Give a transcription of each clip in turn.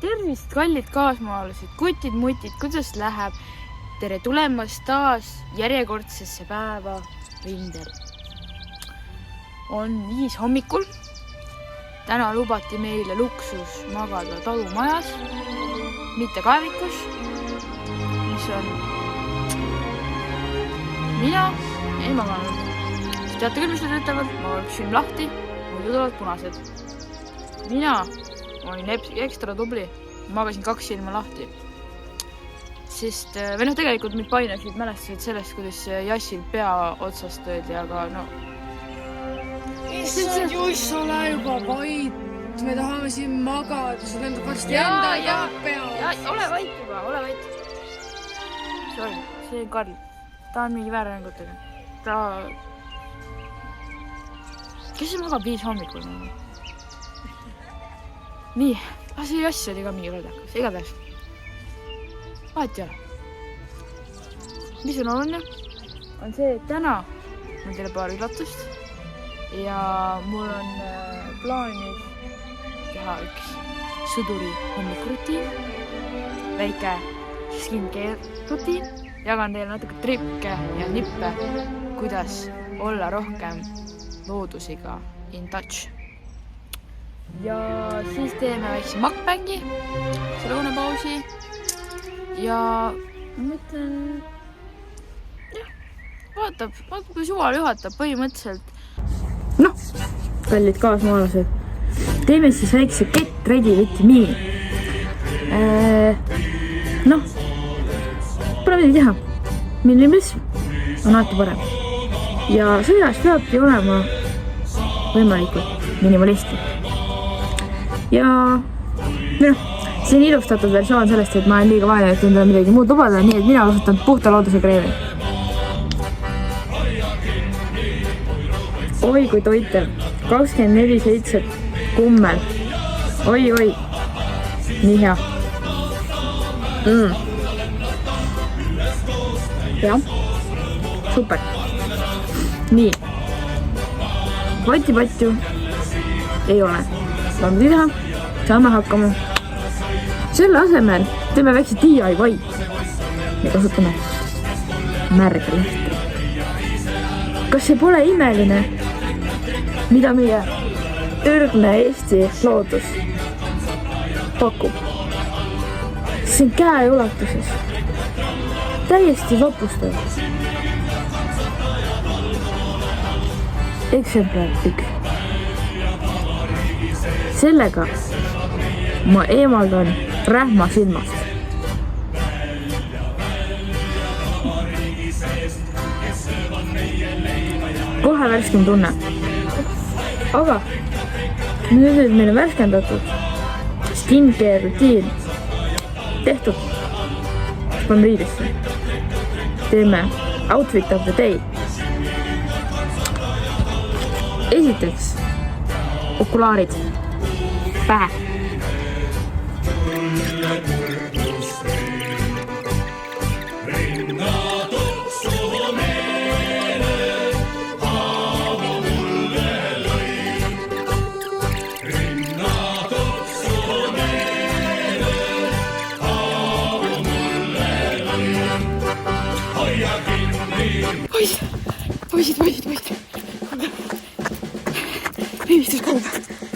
Tervist, kallid kaasmaalased, kutid-mutid, kuidas läheb? Tere tulemast taas järjekordsesse päeva rindel. On 5 hommikul. Täna lubati meile luksus magada talumajas, mitte kaevikus, mis on mina ei maganud. Siis teate küll, mis nad ütlevad, ma oleksin lahti, muidu tulevad punased. Mina olin ekstra tubli, magasin 2 silma lahti. Sest, või tegelikult mind painasid mälestused sellest, kuidas Jassil pea otsast öeldi, aga no... Issand, Juss, ole juba vait. Me tahame siin magada, sul endab varsti enda pea otsast. Ole vait juba, ole vait. Sorry, see on Karl. Ta on mingi väärarengutega. Kes see magab 5 hommikul? Nii, see Jass oli ka mingi rõdakas, igatahes. Vahet ei ole. Mis on oluline? On see, et täna on teile paar üllatust ja mul on plaanis teha üks sõduri hommikurutiin, väike skincare rutiin. Jagan teile natuke trikke ja nippe, kuidas olla rohkem loodusiga in touch. Ja siis teeme väikse mukbangi, see lõunapausi. Ja ma mõtlen, jah, vaatab, kui suval juhatab põhimõtteliselt. Noh, kallid kaasmaalased, teeme siis väikse get ready with me. Noh, pole midagi teha. Minimalism on alati parem. Ja sõjas peabki olema võimalikult minimalistlik. Ja noh, see on ilustatud versioon sellest, et ma olen liiga vaene, et endale midagi muud lubada, nii et mina kasutan puhta looduse kreemi. Oi kui toitev, 24/7 kummel. Oi, nii hea. Jah, super. Nii, vatipatju ei ole. Saame teha, saame hakkama. Selle asemel teeme väikse DIY ja kasutame märga lehti. Kas see pole imeline, mida meie ürgne Eesti loodus pakub? See on käe ulatuses. Täiesti vapustav. Eksemplar 1. Sellega ma eemaldan rähma silmast. Kohe värskem tunne. Aga nüüd meil on värskendatud skincare rutiin tehtud. Pann riidesse. Teeme outfit of the day. Esiteks okulaarid pähe. Poisid.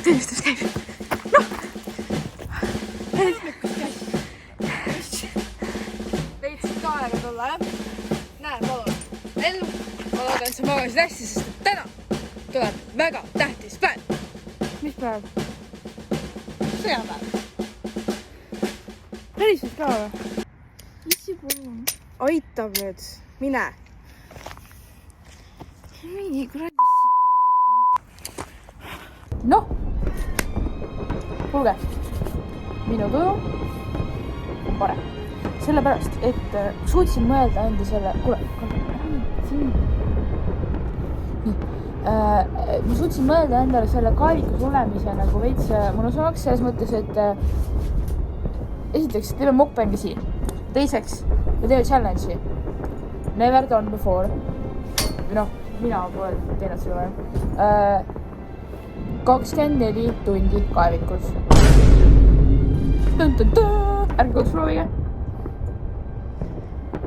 Riivistus käib. Noh! Veitsid ka aega tulla, jah? Näe, palun. Ellu, ma loodan, et sa magasid hästi, sest täna tuleb väga tähtis päev. Mis päev? Sõjapäev. Päriselt ka või? Issi palun. Aitab nüüd, mine. Mingi kuradi noh, kuulge, minu tuju on parem. Sellepärast, et suutsin mõelda enda selle, kuule, siin. Ma suutsin mõelda endale selle kaevikus olemise nagu veits mõnusamaks selles mõttes, et esiteks teeme mukbangi siin. Teiseks, me teeme challenge'i. Never done before. Noh, mina pole teinud selle varem. 24 tundi kaevikus. ärge koos proovige.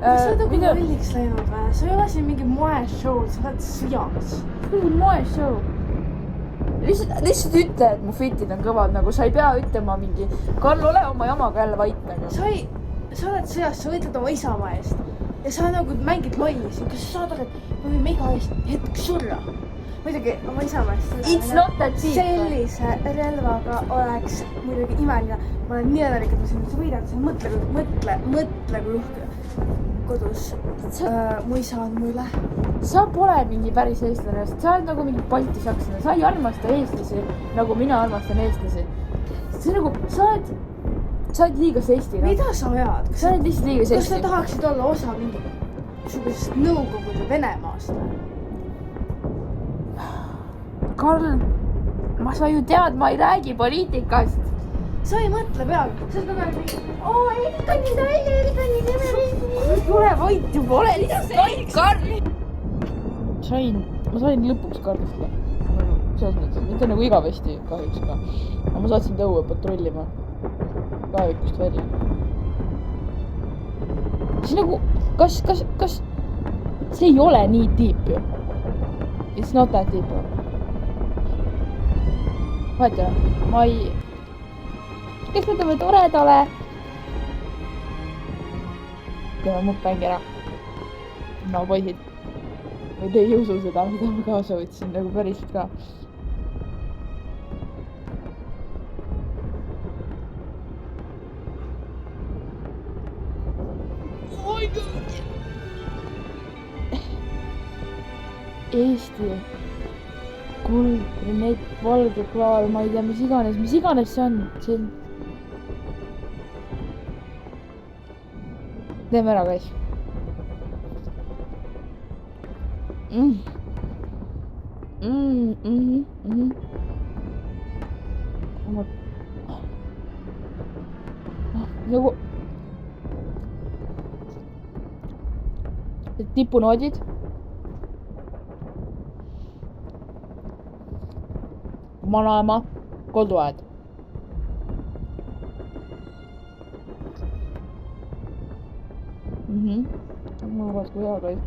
Kas sa oled nagu lolliks läinud või? Sa ei ole siin mingi moeshow, sa oled sõjamas. Moeshow. Lihtsalt ütle, et mu fitid on kõvad, nagu sa ei pea ütlema mingi Karl, ole oma jamaga jälle vait, nagu. Sa oled sõjas, sa võitled oma isamaa eest. Ja sa nagu mängid lolli siin, kas sa saad aru, et me võime iga hetk surra. Muidugi oma isamaa eest. It's not that deep. Sellise relvaga oleks muidugi imeline. Ma olen nii õnnelik, et ma siin võidad, sa mõtle kui uhke. Kodus mu isa on mulle. Sa pole mingi päris eestlane, sa oled nagu mingi baltisakslane, sa ei armasta eestlasi, nagu mina armastan eestlasi. See nagu, sa oled liigas Eesti. Mida sa ajad? Sa oled lihtsalt liigas Eesti. Kas sa tahaksid olla osa mingisugusest Nõukogude Venemaast? Karl, sa ju tead, ma ei räägi poliitikast. Sa ei mõtle peale. Sa oled kogu aeg mingi, Erika nii välja. Tule vait juba, ole lihtsalt Karl. Ma sain lõpuks Karlist. Selles mõttes, mitte nagu igavesti kahjuks ka. Aga ma saatsin tõue patrullima kaevikust välja. See nagu, kas see ei ole nii deep ju? It's not that deep. Vaata, ma ei... Kes võtame toredale? Teeme mukbängi ära. No poisid. Või te ei usu seda, mida ma kaasa võtsin, nagu päriselt ka. Eesti. Kuld, Renett, valge klaar, ma ei tea, mis iganes see on. Siin. Teeme ära, guys. Nagu tipunoodid. Vanaema, koduaed. Ma lubas kui hea käis.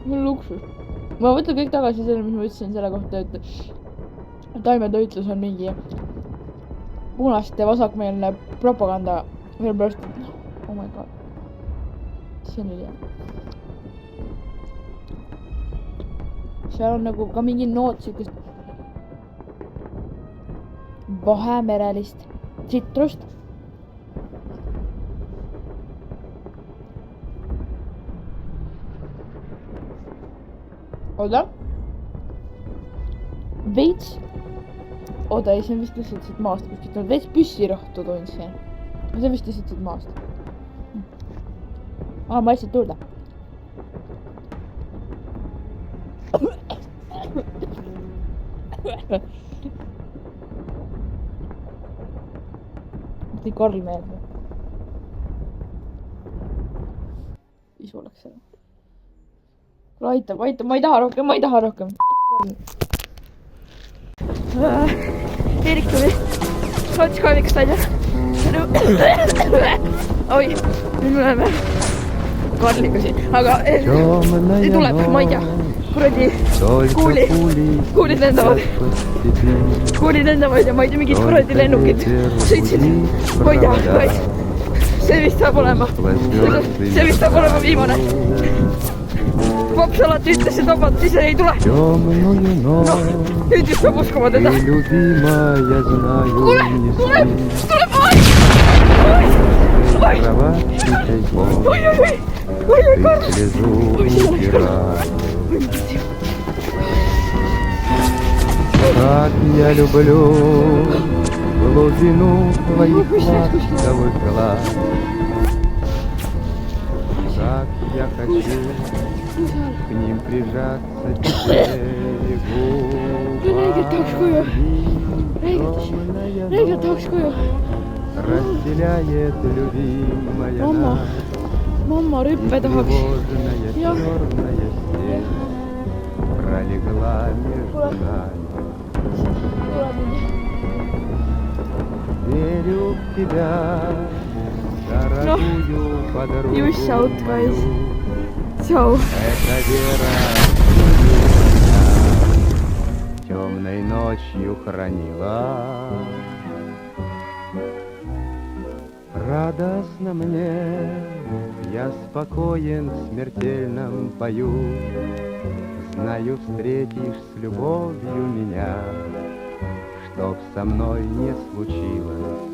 Mul luksus. Ma võtan kõik tagasi selle, mis ma ütlesin selle kohta, et taimetoitlus on mingi punaste vasakmeelne propaganda. Veel pärast, oh my god. See on hea. Seal on nagu ka mingi noot siukest vahemerelist tsitrust. Oda. Veits. Oda, ei see on vist lihtsalt siit maast kuskilt. Veits püssirõhtu tundis siin. See on vist lihtsalt siit maast. Ma lihtsalt tuulda. Mõtli Karl meelde. Isu oleks seda. Aitab, ma ei taha rohkem. Erik tuli. Saatis kaevikast välja. Oi, nüüd me oleme Karliga siin. Aga tuleb, ma ei tea. Kuradi kuulid lendavad. Kuulid lendavad ja ma ei tea, mingid kuradi lennukid. Sõitsid, ma ei tea. See vist saab olema viimane. Pops alati ütles, et vabalt ise ei tule. No, nüüd just peab uskuma teda. Tuleb aeg! Oi, Karl! Как я люблю глубину твоих ласковых глаз. Как я хочу к ним прижаться к берегу. Разделяет любимая нас. Mamma rüppe tahaks. Jah. Пролегла между нами. верю в тебя, дорогую подругу you shout, guys. мою. So, Эта вера меня темной ночью хранила. Радостно мне, я спокоен в смертельном бою. Знаю, встретишь с любовью меня, чтоб со мной не случилось.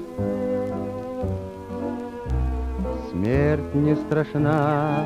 Смерть не страшна,